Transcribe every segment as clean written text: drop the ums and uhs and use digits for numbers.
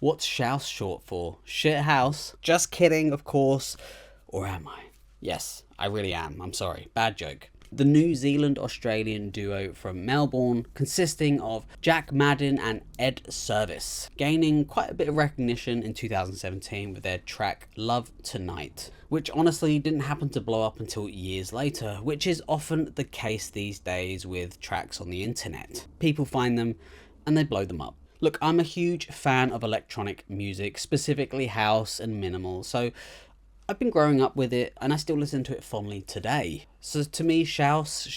What's Shouse short for? Shit house? Just kidding, of course. Or am I? Yes, I really am. I'm sorry. Bad joke. The New Zealand-Australian duo from Melbourne, consisting of Jack Madden and Ed Service, gaining quite a bit of recognition in 2017 with their track Love Tonight, which honestly didn't happen to blow up until years later, which is often the case these days with tracks on the internet. People find them and they blow them up. Look, I'm a huge fan of electronic music, specifically house and minimal, so I've been growing up with it and I still listen to it fondly today. So to me, Shouse,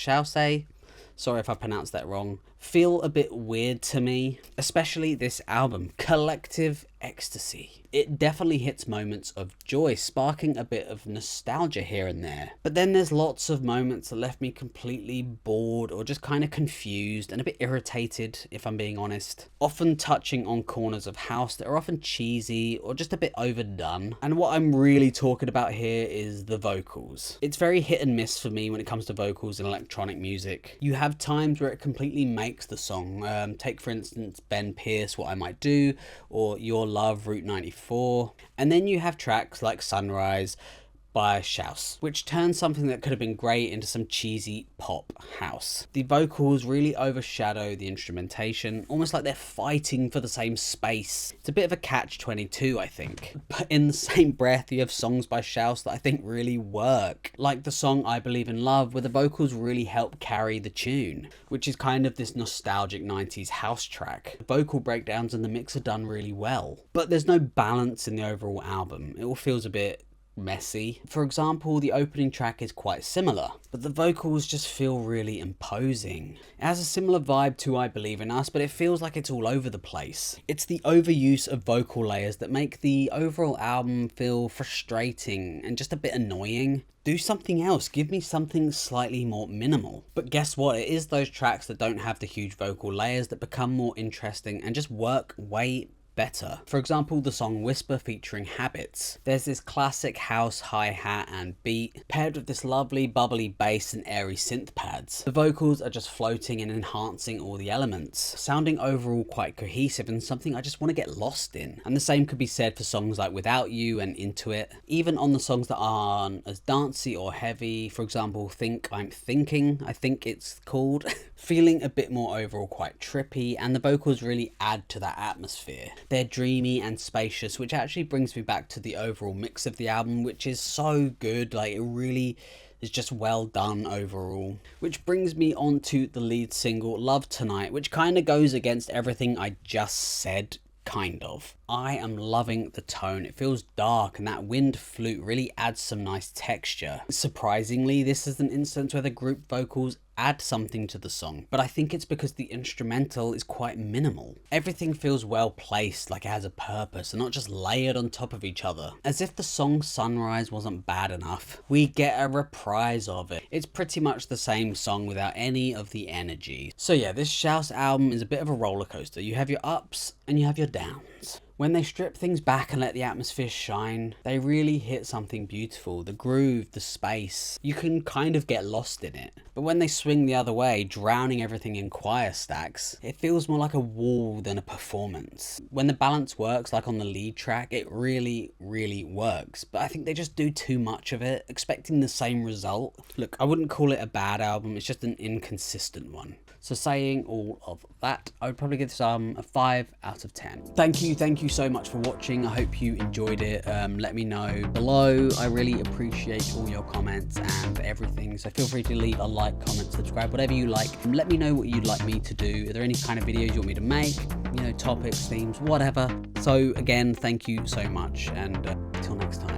sorry if I pronounced that wrong, feel a bit weird to me, especially this album, Collective Ecstasy. It definitely hits moments of joy, sparking a bit of nostalgia here and there. But then there's lots of moments that left me completely bored or just kind of confused and a bit irritated, if I'm being honest. Often touching on corners of house that are often cheesy or just a bit overdone. And what I'm really talking about here is the vocals. It's very hit and miss for me when it comes to vocals in electronic music. You have times where it completely makes the song. Take for instance Ben Pearce, What I Might Do, or Your Love, Route 94. And then you have tracks like Sunrise by Shouse, which turns something that could have been great into some cheesy pop house. The vocals really overshadow the instrumentation, almost like they're fighting for the same space. It's a bit of a catch-22, I think. But in the same breath, you have songs by Shouse that I think really work, like the song I Believe in Love, where the vocals really help carry the tune, which is kind of this nostalgic 90s house track. The vocal breakdowns and the mix are done really well, but there's no balance in the overall album. It all feels a bit messy. For example, the opening track is quite similar, but the vocals just feel really imposing. It has a similar vibe to I Believe in Us, but it feels like it's all over the place. It's the overuse of vocal layers that make the overall album feel frustrating and just a bit annoying. Do something else, give me something slightly more minimal. But guess what, it is those tracks that don't have the huge vocal layers that become more interesting and just work way better. For example, the song Whisper featuring Habits. There's this classic house hi-hat and beat, paired with this lovely bubbly bass and airy synth pads. The vocals are just floating and enhancing all the elements, sounding overall quite cohesive and something I just want to get lost in. And the same could be said for songs like Without You and Into It. Even on the songs that aren't as dancey or heavy, for example, Think I'm Thinking, I think it's called, feeling a bit more overall quite trippy, and the vocals really add to that atmosphere. They're dreamy and spacious, which actually brings me back to the overall mix of the album, which is so good. Like, it really is just well done overall. Which brings me on to the lead single, Love Tonight, which kind of goes against everything I just said. Kind of. I am loving the tone. It feels dark and that wind flute really adds some nice texture. Surprisingly, this is an instance where the group vocals add something to the song, but I think it's because the instrumental is quite minimal. Everything feels well placed, like it has a purpose and not just layered on top of each other. As if the song Sunrise wasn't bad enough, we get a reprise of it. It's pretty much the same song without any of the energy. So yeah, this Shouse album is a bit of a roller coaster. You have your ups and you have your downs. When they strip things back and let the atmosphere shine, they really hit something beautiful. The groove, the space, you can kind of get lost in it. But when they swing the other way, drowning everything in choir stacks, it feels more like a wall than a performance. When the balance works, like on the lead track, it really, really works. But I think they just do too much of it, expecting the same result. Look, I wouldn't call it a bad album, it's just an inconsistent one. So saying all of that, I would probably give this album a 5 out of 10. Thank you so much for watching. I hope you enjoyed it. Let me know below. I really appreciate all your comments and everything. So feel free to leave a like, comment, subscribe, whatever you like. Let me know what you'd like me to do. Are there any kind of videos you want me to make? You know, topics, themes, whatever. So again, thank you so much, and till next time.